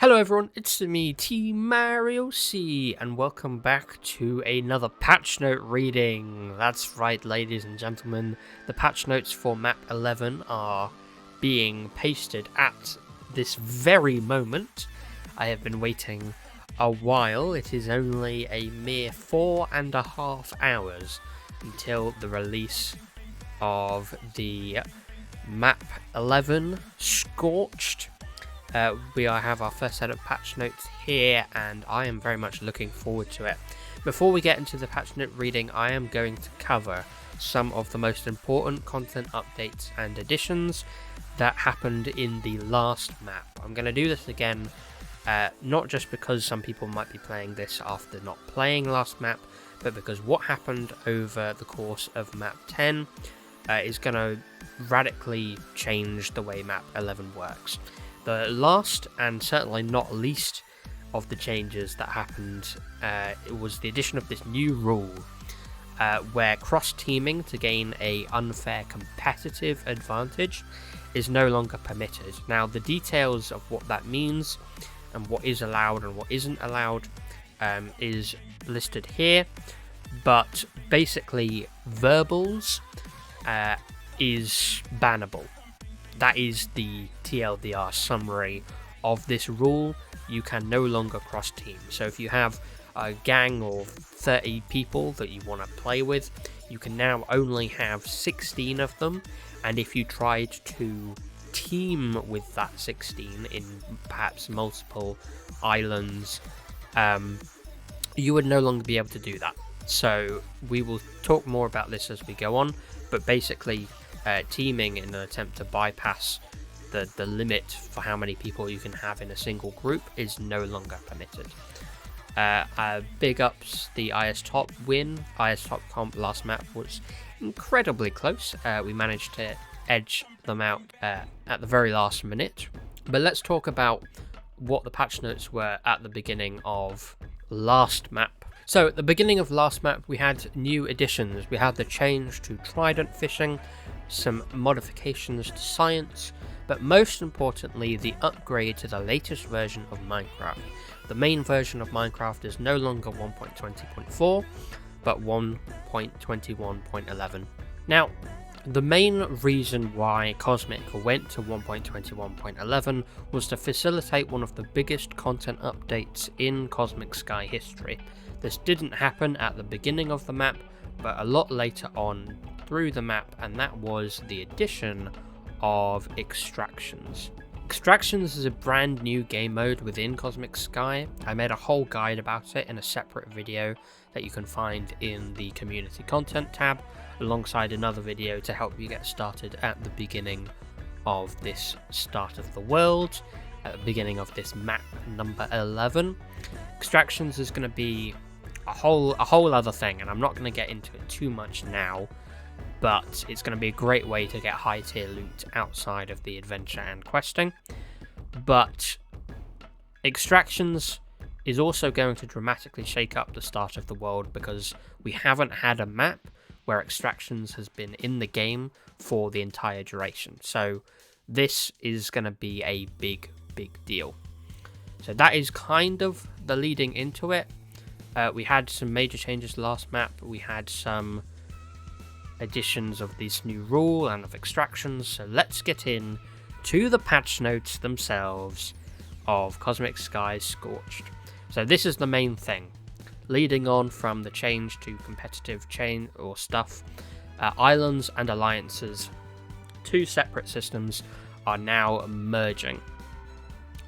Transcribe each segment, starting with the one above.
Hello everyone, it's me, T Mario C, and welcome back to another patch note reading. That's right, ladies and gentlemen, the patch notes for map 11 are being pasted at this very moment. I have been waiting a while. It is only a mere 4.5 hours until the release of the map 11 Scorched. We have our first set of patch notes here, and I am very much looking forward to it. Before we get into the patch note reading, I am going to cover some of the most important content updates and additions that happened in the last map. I'm going to do this again, not just because some people might be playing this after not playing last map, but because what happened over the course of map 10 is going to radically change the way map 11 works. The last and certainly not least of the changes that happened it was the addition of this new rule where cross-teaming to gain an unfair competitive advantage is no longer permitted. Now, the details of what that means and what is allowed and what isn't allowed is listed here, but basically verbals is bannable. That is the TLDR summary of this rule. You can no longer cross team. So if you have a gang of 30 people that you want to play with, you can now only have 16 of them. And if you tried to team with that 16 in perhaps multiple islands, you would no longer be able to do that. So we will talk more about this as we go on, but basically teaming in an attempt to bypass the limit for how many people you can have in a single group is no longer permitted. Big ups the IS Top win. IS Top comp last map was incredibly close. We managed to edge them out at the very last minute. But let's talk about what the patch notes were at the beginning of last map. So at the beginning of last map we had new additions. We had the change to trident fishing, some modifications to science, but most importantly the upgrade to the latest version of Minecraft. The main version of Minecraft is no longer 1.20.4 but 1.21.11. Now, the main reason why Cosmic went to 1.21.11 was to facilitate one of the biggest content updates in Cosmicsky history. This didn't happen at the beginning of the map, but a lot later on through the map, and that was the addition of extractions. Extractions is a brand new game mode within Cosmicsky. I made a whole guide about it in a separate video that you can find in the community content tab, alongside another video to help you get started at the beginning of this start of the world, at the beginning of this map number 11. Extractions is going to be a whole other thing, and I'm not going to get into it too much now, but it's going to be a great way to get high tier loot outside of the adventure and questing. But extractions is also going to dramatically shake up the start of the world, because we haven't had a map where extractions has been in the game for the entire duration. So this is going to be a big deal. So that is kind of the leading into it. We had some major changes last map. We had some additions of this new rule and of extractions. So let's get in to the patch notes themselves of Cosmicsky Scorched. So this is the main thing. Leading on from the change to competitive chain or stuff, islands and alliances, two separate systems, are now merging.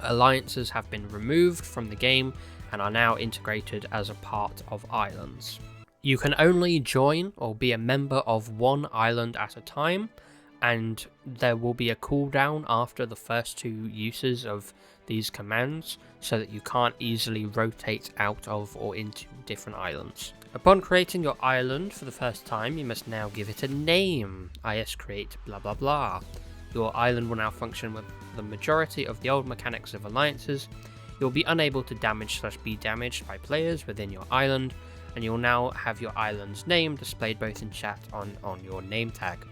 Alliances have been removed from the game and are now integrated as a part of islands. You can only join or be a member of one island at a time, and there will be a cooldown after the first two uses of these commands, so that you can't easily rotate out of or into different islands. Upon creating your island for the first time, you must now give it a name. IS create blah blah blah. Your island will now function with the majority of the old mechanics of alliances. You'll be unable to damage/be damaged by players within your island, and you'll now have your island's name displayed both in chat on your name tag.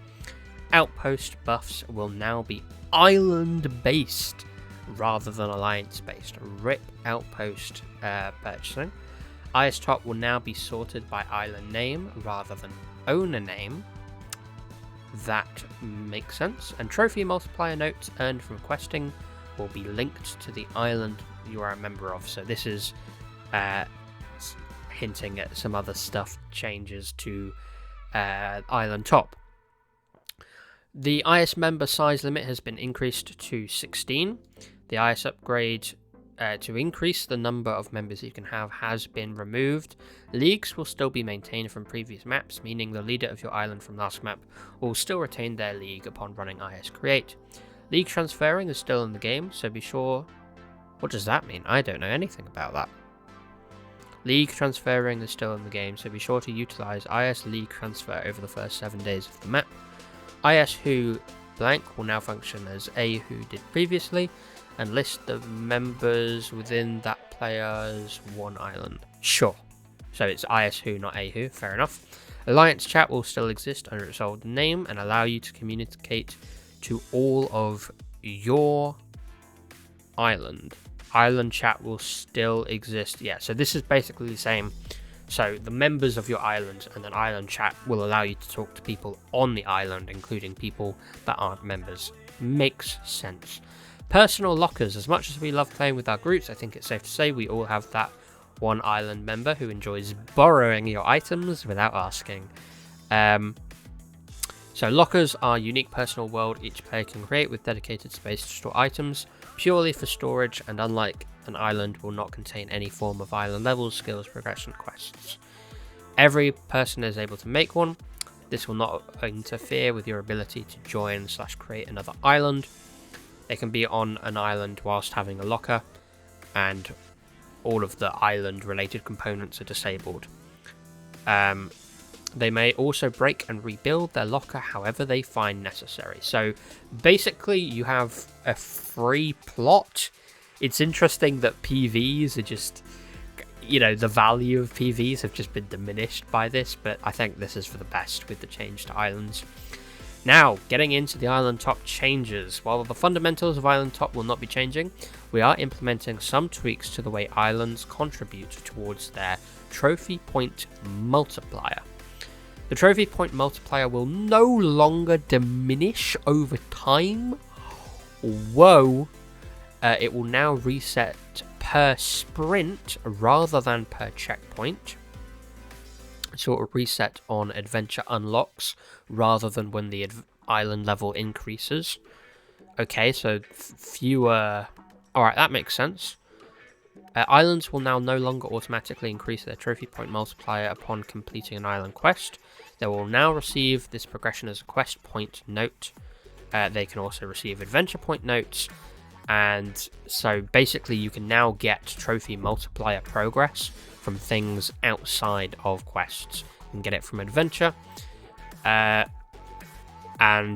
Outpost buffs will now be island based, rather than alliance-based. RIP Outpost purchasing. IS Top will now be sorted by island name rather than owner name. That makes sense. And trophy multiplier notes earned from questing will be linked to the island you are a member of. So this is hinting at some other stuff changes to Island Top. The IS member size limit has been increased to 16. The IS upgrade to increase the number of members you can have has been removed. Leagues will still be maintained from previous maps, meaning the leader of your island from last map will still retain their league upon running IS Create. League transferring is still in the game, so be sure... What does that mean? I don't know anything about that. League transferring is still in the game, so be sure to utilize IS League transfer over the first 7 days of the map. IS Who blank will now function as A Who did previously, and list the members within that player's one island. Sure. So it's IS Who, not A Who, fair enough. Alliance chat will still exist under its old name and allow you to communicate to all of your island. Island chat will still exist. Yeah, so this is basically the same. So the members of your island and then island chat will allow you to talk to people on the island, including people that aren't members. Makes sense. Personal lockers. As much as we love playing with our groups, I think it's safe to say we all have that one island member who enjoys borrowing your items without asking. So lockers are unique personal world each player can create with dedicated space to store items, purely for storage, and unlike an island, will not contain any form of island levels, skills, progression, quests. Every person is able to make one. This will not interfere with your ability to join/create another island. They can be on an island whilst having a locker, and all of the island related components are disabled. They may also break and rebuild their locker however they find necessary. So basically you have a free plot. It's interesting that PVs are just, you know, the value of PVs have just been diminished by this, but I think this is for the best with the change to islands. Now, getting into the Island Top changes. While the fundamentals of Island Top will not be changing, we are implementing some tweaks to the way islands contribute towards their trophy point multiplier. The trophy point multiplier will no longer diminish over time. Whoa! It will now reset per sprint rather than per checkpoint. So it will reset on adventure unlocks rather than when the island level increases. Okay, so fewer... Alright, that makes sense. Islands will now no longer automatically increase their trophy point multiplier upon completing an island quest. They will now receive this progression as a quest point note. They can also receive adventure point notes. And so basically you can now get trophy multiplier progress from things outside of quests. You can get it from adventure. And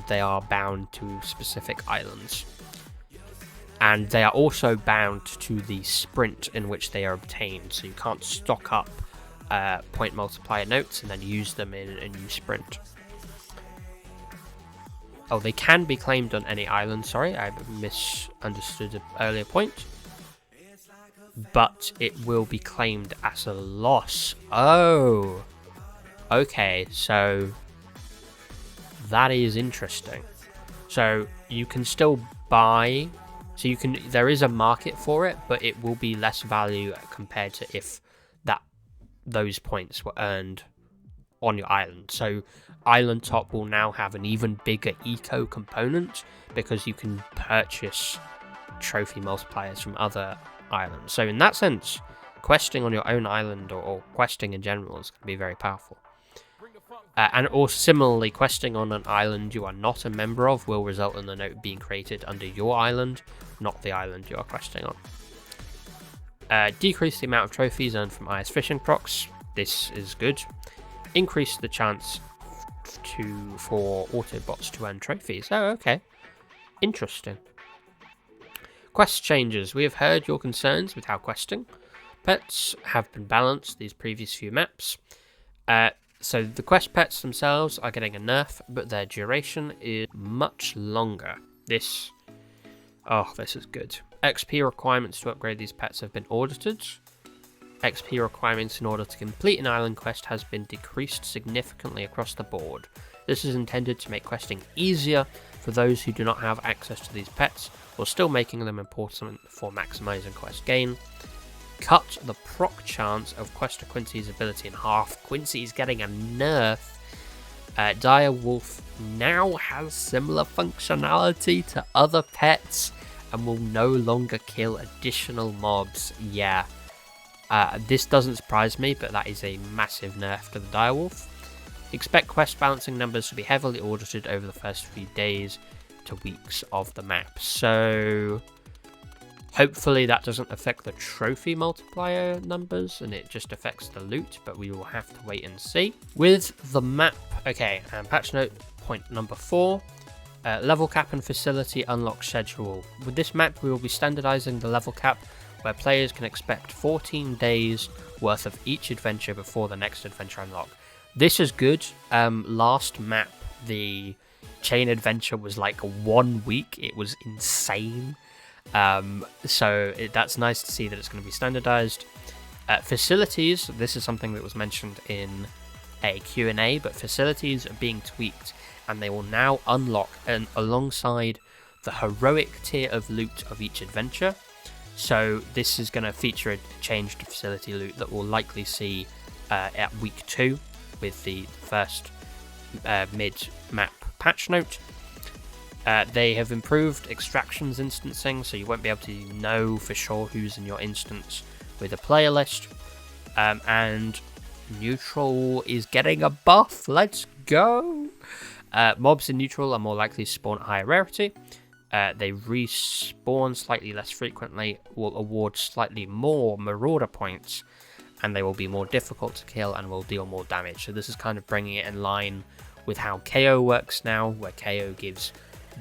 they are bound to specific islands. And they are also bound to the sprint in which they are obtained. So you can't stock up point multiplier notes and then use them in a new sprint. Oh, they can be claimed on any island. Sorry, I misunderstood an earlier point. But it will be claimed as a loss. Oh. Okay, so that is interesting. So you can still buy... So you can, there is a market for it, but it will be less value compared to if those points were earned on your island. So Island Top will now have an even bigger eco component because you can purchase trophy multipliers from other islands. So in that sense, questing on your own island or questing in general is going to be very powerful. And also similarly, questing on an island you are not a member of will result in a note being created under your island, not the island you are questing on. Decrease the amount of trophies earned from IS fishing procs. This is good. Increase the chance for Autobots to earn trophies. Oh, okay. Interesting. Quest changes. We have heard your concerns with how questing pets have been balanced these previous few maps. So the quest pets themselves are getting a nerf, but their duration is much longer. This is good. XP requirements to upgrade these pets have been audited. XP requirements in order to complete an island quest has been decreased significantly across the board. This is intended to make questing easier for those who do not have access to these pets, while still making them important for maximizing quest gain. Cut the proc chance of Quester Quincy's ability in half. Quincy is getting a nerf. Dire Wolf now has similar functionality to other pets and will no longer kill additional mobs. Yeah. This doesn't surprise me, but that is a massive nerf to the Dire Wolf. Expect quest balancing numbers to be heavily audited over the first few days to weeks of the map. So hopefully that doesn't affect the trophy multiplier numbers and it just affects the loot, but we will have to wait and see. With the map, okay, and patch note point number 4, level cap and facility unlock schedule. With this map, we will be standardizing the level cap, where players can expect 14 days worth of each adventure before the next adventure unlock. This is good. Last map, the chain adventure was like 1 week. It was insane. That's nice to see that it's going to be standardized. Facilities, this is something that was mentioned in a Q&A, but facilities are being tweaked and they will now unlock alongside the heroic tier of loot of each adventure. So this is going to feature a changed facility loot that we'll likely see at week 2 with the first mid-map patch note. They have improved extractions instancing, so you won't be able to know for sure who's in your instance with a player list. And neutral is getting a buff. Let's go! Mobs in neutral are more likely to spawn at higher rarity. They respawn slightly less frequently, will award slightly more Marauder points, and they will be more difficult to kill and will deal more damage. So this is kind of bringing it in line with how KO works now, where KO gives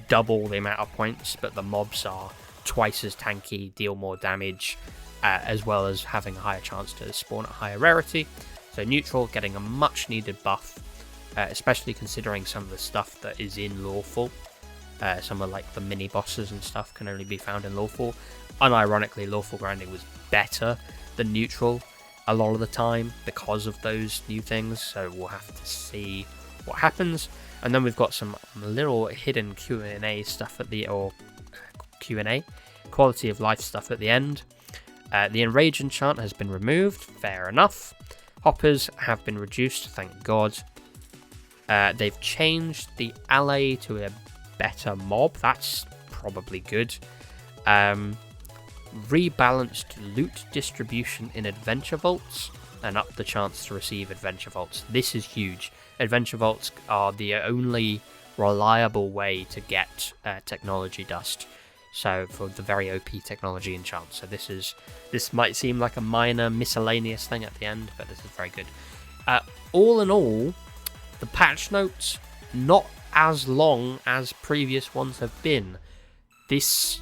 double the amount of points, but the mobs are twice as tanky, deal more damage, as well as having a higher chance to spawn at higher rarity. So neutral getting a much needed buff, especially considering some of the stuff that is in Lawful. Some of like the mini bosses and stuff can only be found in Lawful. Unironically, Lawful grinding was better than neutral a lot of the time because of those new things, so we'll have to see what happens. And then we've got some little hidden Q&A stuff at the, or Q&A, quality of life stuff at the end. The Enrage enchant has been removed, fair enough. Hoppers have been reduced, thank God. They've changed the ally to a better mob, that's probably good. Rebalanced loot distribution in adventure vaults and up the chance to receive adventure vaults. This is huge. Adventure vaults are the only reliable way to get technology dust, so for the very OP technology enchant. So this might seem like a minor miscellaneous thing at the end, but this is very good. All in all, the patch notes not as long as previous ones have been. This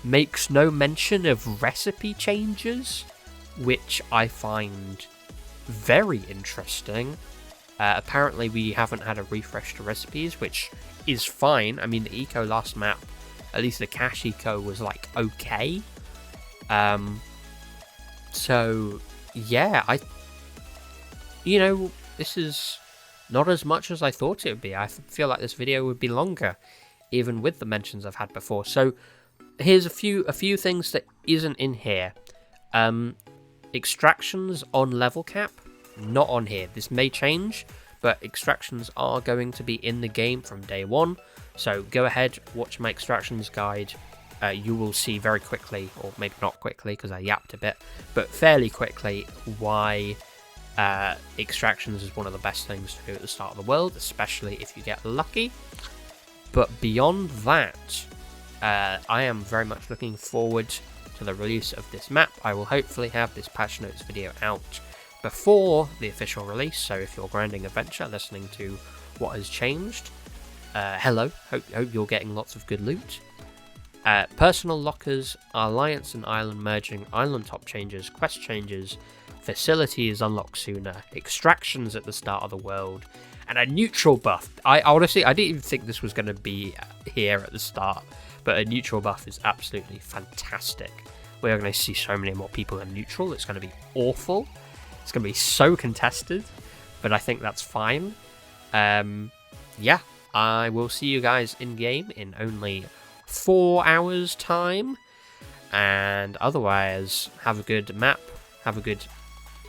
makes no mention of recipe changes, which I find very interesting. Apparently we haven't had a refresh to recipes, which is fine. I mean, the eco last map, at least the cash eco, was like okay. So yeah, this is not as much as I thought it would be. I feel like this video would be longer, even with the mentions I've had before. So here's a few things that isn't in here. Extractions on level cap, not on here. This may change, but extractions are going to be in the game from day 1. So go ahead, watch my extractions guide. You will see very quickly, or maybe not quickly because I yapped a bit, but fairly quickly, why extractions is one of the best things to do at the start of the world, especially if you get lucky. But beyond that, I am very much looking forward to the release of this map. I will hopefully have this patch notes video out before the official release, so if you're grinding adventure listening to what has changed, hello, hope you're getting lots of good loot. Personal lockers, alliance and island merging, island top changes, quest changes, facilities unlocked sooner, extractions at the start of the world, and a neutral buff. I honestly, I didn't even think this was going to be here at the start, but a neutral buff is absolutely fantastic. We're going to see so many more people in neutral. It's going to be awful. It's going to be so contested, but I think that's fine. Yeah, I will see you guys in game in only 4 hours time. And otherwise, have a good map, have a good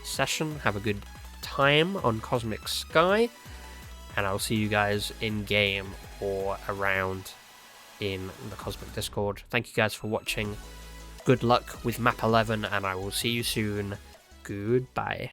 session, have a good time on Cosmicsky, and I'll see you guys in game or around in the Cosmic Discord. Thank you guys for watching. Good luck with map 11, and I will see you soon. Goodbye.